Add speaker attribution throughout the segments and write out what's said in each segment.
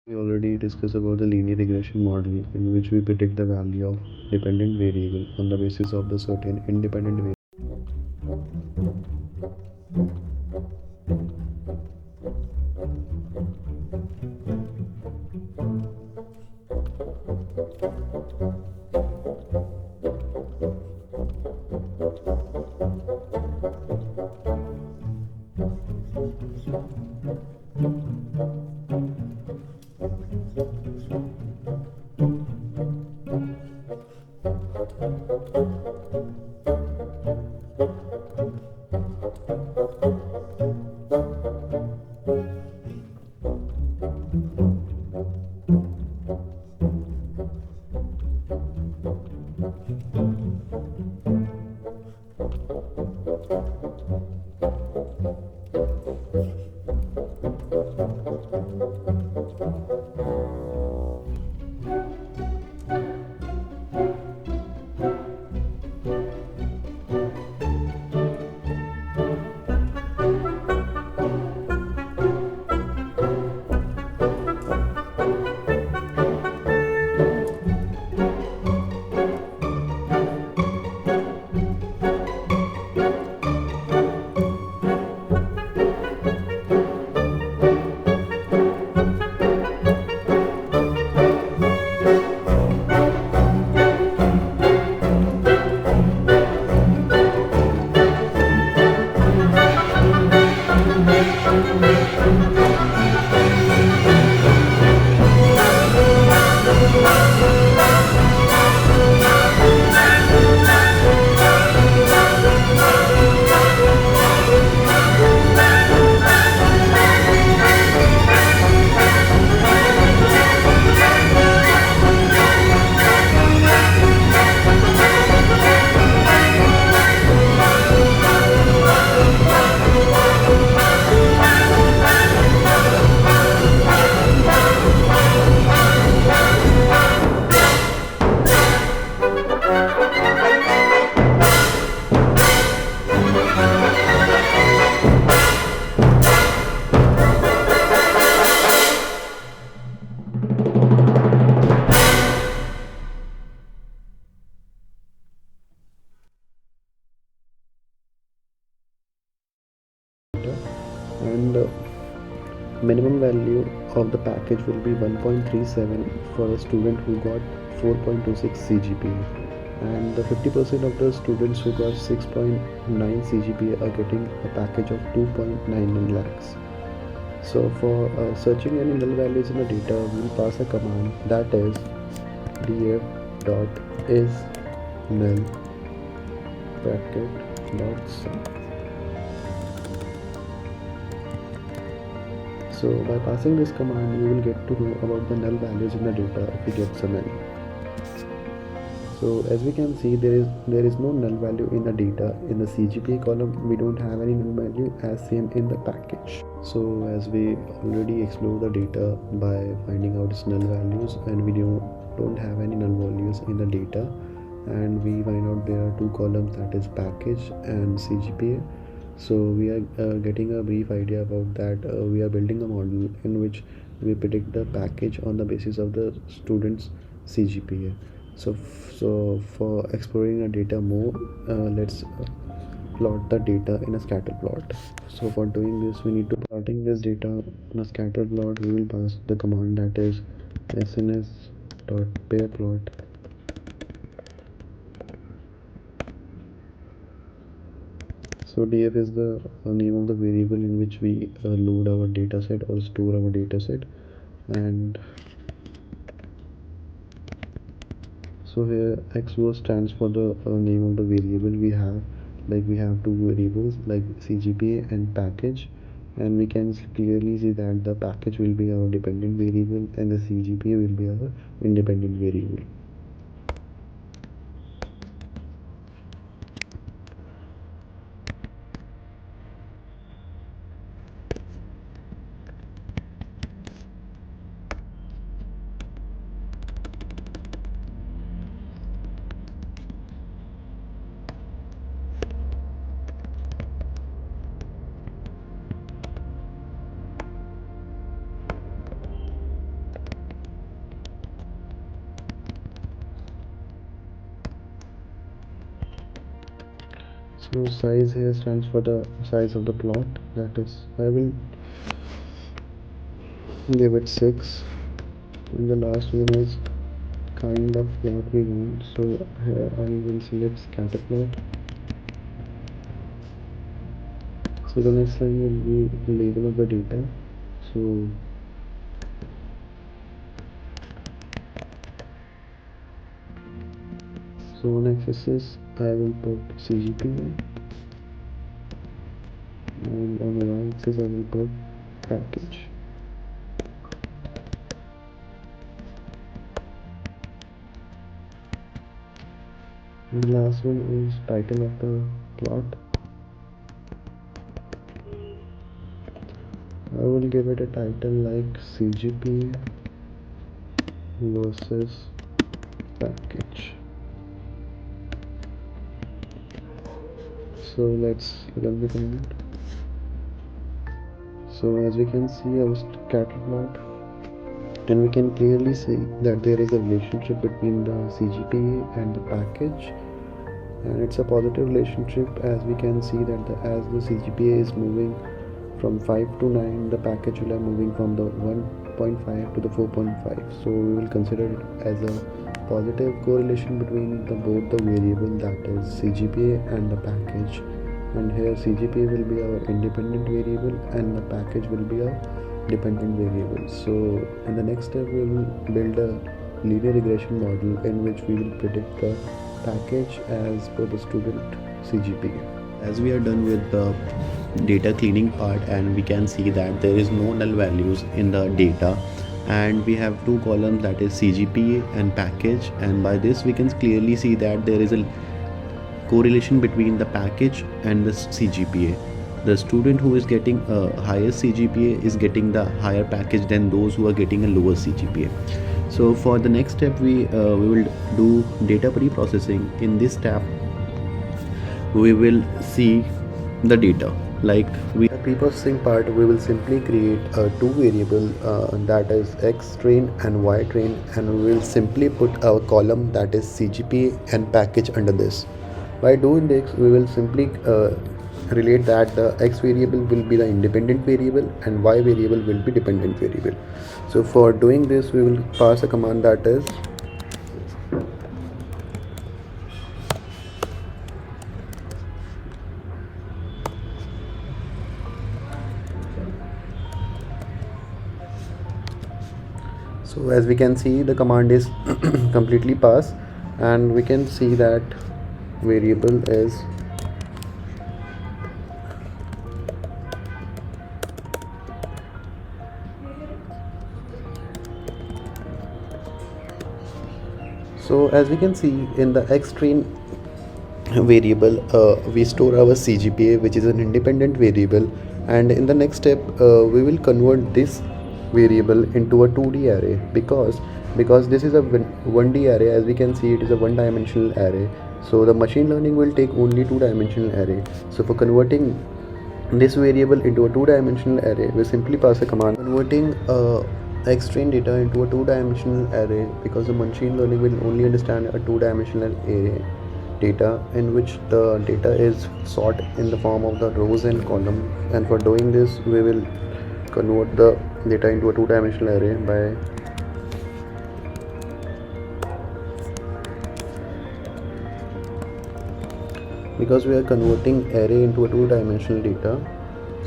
Speaker 1: We already discussed about the linear regression model in which we predict the value of dependent variable on the basis of the certain independent variable. And minimum value of the package will be 1.37 for a student who got 4.26 CGPA, and the 50% of the students who got 6.9 CGPA are getting a package of 2.99 lakhs. So for searching any null values in the data, we'll pass a command that is df dot is null bracket dot sum. So by passing this command, you will get to know about the null values in the data if we get some any. So as we can see, there is no null value in the data. In the CGPA column, we don't have any null value as same in the package. So as we already explore the data by finding out its null values, and we don't have any null values in the data, and we find out there are two columns, that is package and CGPA. So we are getting a brief idea about that. We are building a model in which we predict the package on the basis of the students CGPA. So for exploring the data more, let's plot the data in a scatter plot. So for doing this, we need to plotting this data in a scatter plot. We will pass the command that is sns.pair plot. So df is the name of the variable in which we load our dataset or store our dataset. And so here xo stands for the name of the variable we have. Like we have two variables like CGPA and package, and we can clearly see that the package will be our dependent variable and the CGPA will be our independent variable. So size here stands for the size of the plot, that is, I will give it 6, and the last one is kind of plot we want. So here I will select scatter plot. So the next line will be the label of the data. So on axis I will put CGPA, and on the y axis I will put package. And the last one is title of the plot. I will give it a title like CGPA versus package. So let's run the command. So as we can see our scatter plot, and we can clearly see that there is a relationship between the CGPA and the package, and it's a positive relationship, as we can see that as the CGPA is moving from 5 to 9, the package will be moving from the 1.5 to the 4.5. So we will consider it as a positive correlation between both the variable, that is CGPA and the package. And here CGPA will be our independent variable and the package will be a dependent variable. So in the next step we will build a linear regression model in which we will predict the package as per the student CGPA. As we are done with the data cleaning part, and we can see that there is no null values in the data, and we have two columns, that is CGPA and package, and by this we can clearly see that there is a correlation between the package and the CGPA. The student who is getting a higher CGPA is getting the higher package than those who are getting a lower CGPA. So for the next step we will do data pre-processing. In this step we will see the data. Like we the pre-processing part, we will simply create two variable, that is x train and y train, and we will simply put our column, that is CGPA and package, under this. By doing this we will simply relate that the x variable will be the independent variable and y variable will be dependent variable. So for doing this we will pass a command, that is so as we can see the command is completely passed, and we can see that variable is so as we can see in the x train variable we store our CGPA, which is an independent variable, and in the next step we will convert this variable into a 2D array, because this is a 1D array. As we can see, it is a one-dimensional array, so the machine learning will take only two-dimensional array. So for converting this variable into a two-dimensional array, we simply pass a command converting x train data into a two-dimensional array, because the machine learning will only understand a two-dimensional array data in which the data is sort in the form of the rows and column. And for doing this we will convert the data into a two-dimensional array because we are converting array into a two-dimensional data.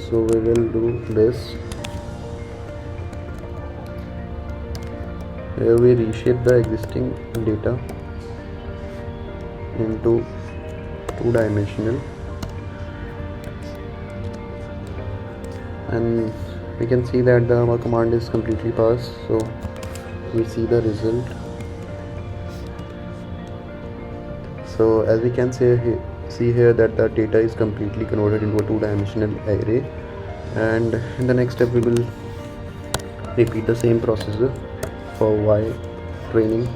Speaker 1: So we will do this. Here we reshape the existing data into two-dimensional, and we can see that our command is completely passed. So we see the result. So as we can see here that the data is completely converted into a two-dimensional array, and in the next step we will repeat the same procedure for y training.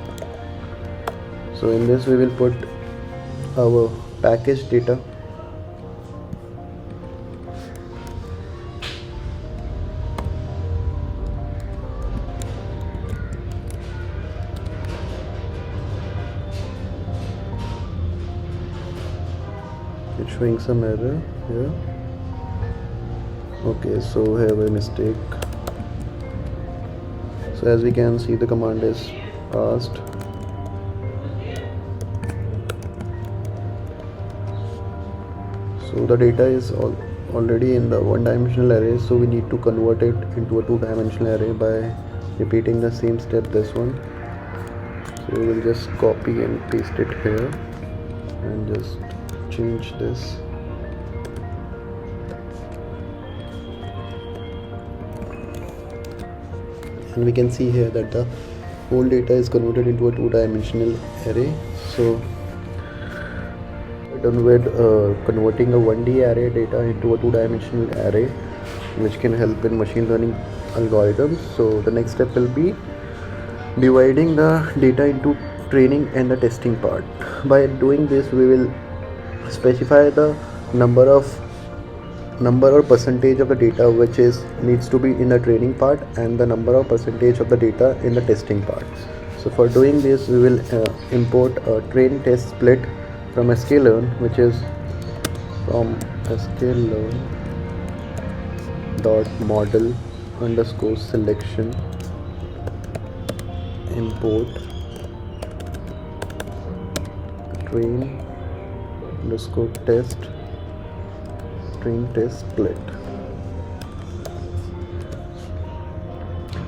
Speaker 1: So in this we will put our package data, it's showing some error here. Okay, so we have a mistake. So as we can see, the command is passed. So the data is already in the one-dimensional array, so we need to convert it into a two-dimensional array by repeating the same step, this one. So we will just copy and paste it here and just change this. And we can see here that the whole data is converted into a two-dimensional array. So we're done with converting a 1D array data into a two-dimensional array, which can help in machine learning algorithms. So the next step will be dividing the data into training and the testing part. By doing this, we will specify the number or percentage of the data which needs to be in the training part, and the number or percentage of the data in the testing part. So for doing this, we will import a train test split from sklearn, which is from sklearn dot model underscore selection import train underscore test train test split.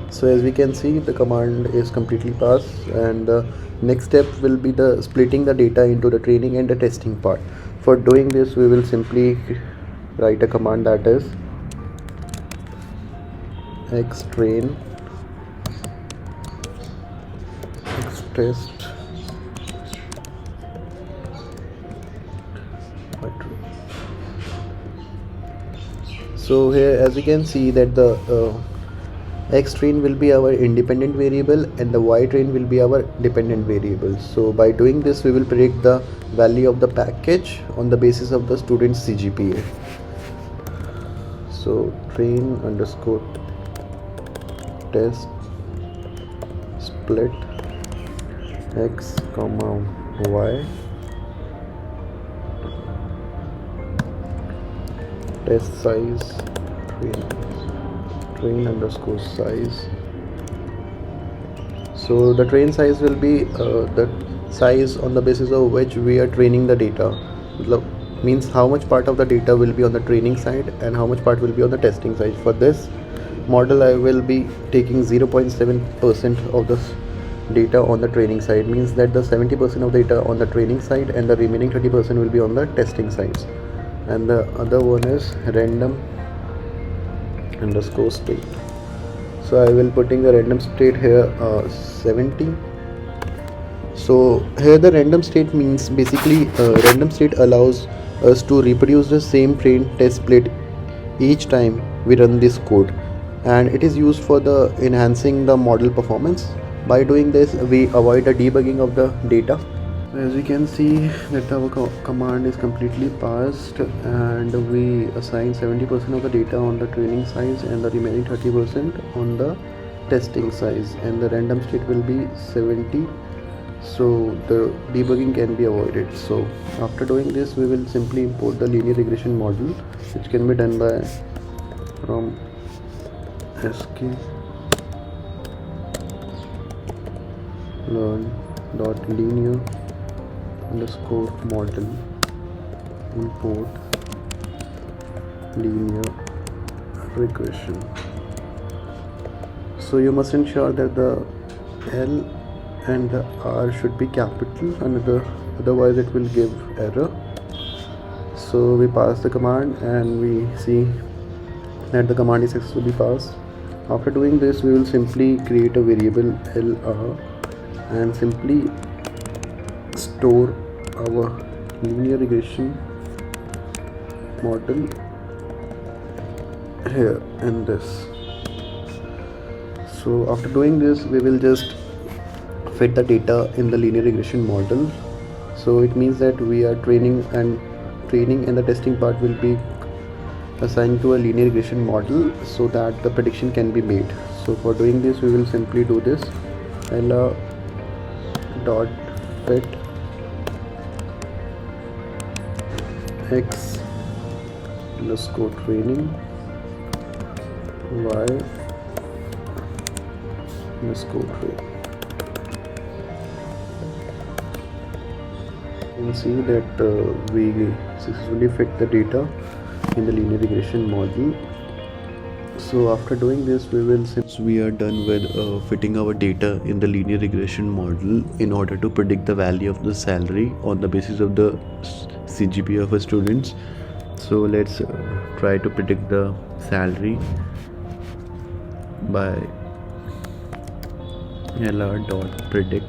Speaker 1: So as we can see, the command is completely passed, and the next step will be the splitting the data into the training and the testing part. For doing this, we will simply write a command, that is xtrain xtest So here, as we can see, that the x train will be our independent variable and the y train will be our dependent variable. So by doing this, we will predict the value of the package on the basis of the student's CGPA. So train underscore test split x comma y test size train underscore size. So the train size will be the size on the basis of which we are training the data. Means how much part of the data will be on the training side and how much part will be on the testing side. For this model, I will be taking 0.7% of the data on the training side. Means that the 70% of data on the training side and the remaining 30% will be on the testing sides. And the other one is random underscore state. So I will putting the random state here 70. So here the random state means basically random state allows us to reproduce the same train test split each time we run this code, and it is used for the enhancing the model performance. By doing this, we avoid the debugging of the data. As we can see that our command is completely passed, and we assign 70% of the data on the training size and the remaining 30% on the testing size, and the random state will be 70, so the debugging can be avoided. So after doing this, we will simply import the linear regression model, which can be done by from sklearn.linear underscore model import linear regression. So you must ensure that the L and the R should be capital, and otherwise it will give error. So we pass the command and we see that the command is successfully passed. After doing this, we will simply create a variable LR and simply store our linear regression model here in this. So after doing this, we will just fit the data in the linear regression model. So it means that we are training and the testing part will be assigned to a linear regression model so that the prediction can be made. So for doing this, we will simply do this lr.fit x underscore training y underscore training. You can see that we successfully fit the data in the linear regression model. So after doing this, since we are done with fitting our data in the linear regression model in order to predict the value of the salary on the basis of the CGPA of a students. So let's try to predict the salary by lr.predict.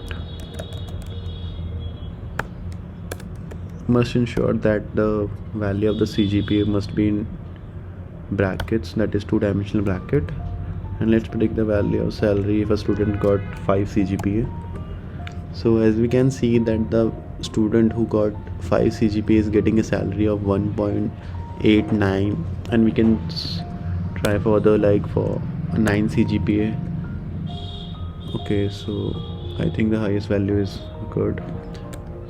Speaker 1: Must ensure that the value of the CGPA must be in brackets, that is two-dimensional bracket, and let's predict the value of salary if a student got 5 CGPA. So as we can see that the student who got 5 CGPA is getting a salary of 1.89, and we can try further like for 9 CGPA. Okay, so I think the highest value is good,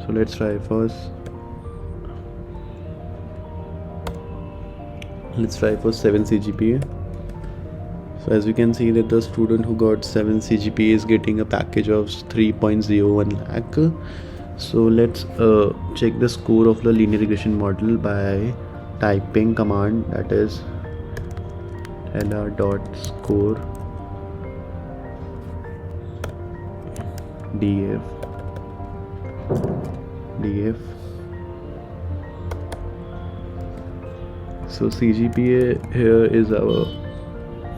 Speaker 1: so let's try first. Let's try for 7 CGPA. So as we can see that the student who got 7 CGPA is getting a package of 3.01 lakh. So let's check the score of the linear regression model by typing command, that is lr.score df. So CGPA here is our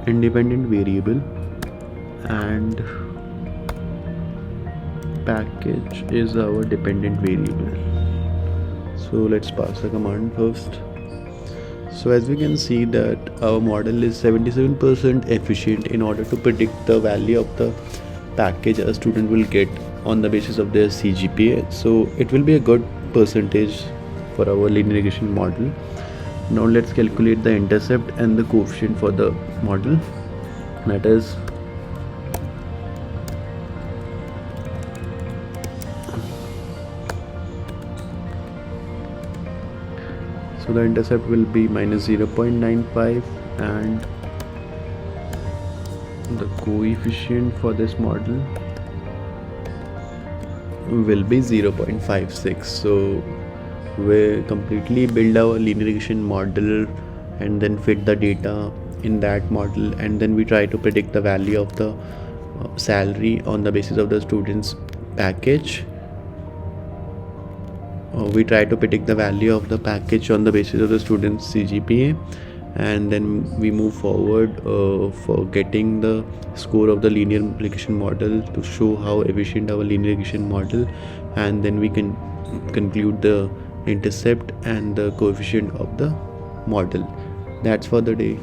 Speaker 1: independent variable and package is our dependent variable. So let's pass the command first. So as we can see that our model is 77% efficient in order to predict the value of the package a student will get on the basis of their CGPA. So it will be a good percentage for our linear regression model. Now let's calculate the intercept and the coefficient for the model, that is so the intercept will be minus 0.95 and the coefficient for this model will be 0.56. so we completely build our linear regression model and then fit the data in that model, and then we try to predict the value of the salary on the basis of the student's package. We try to predict the value of the package on the basis of the student's CGPA, and then we move forward for getting the score of the linear regression model to show how efficient our linear regression model, and then we can conclude the intercept and the coefficient of the model. That's for the day.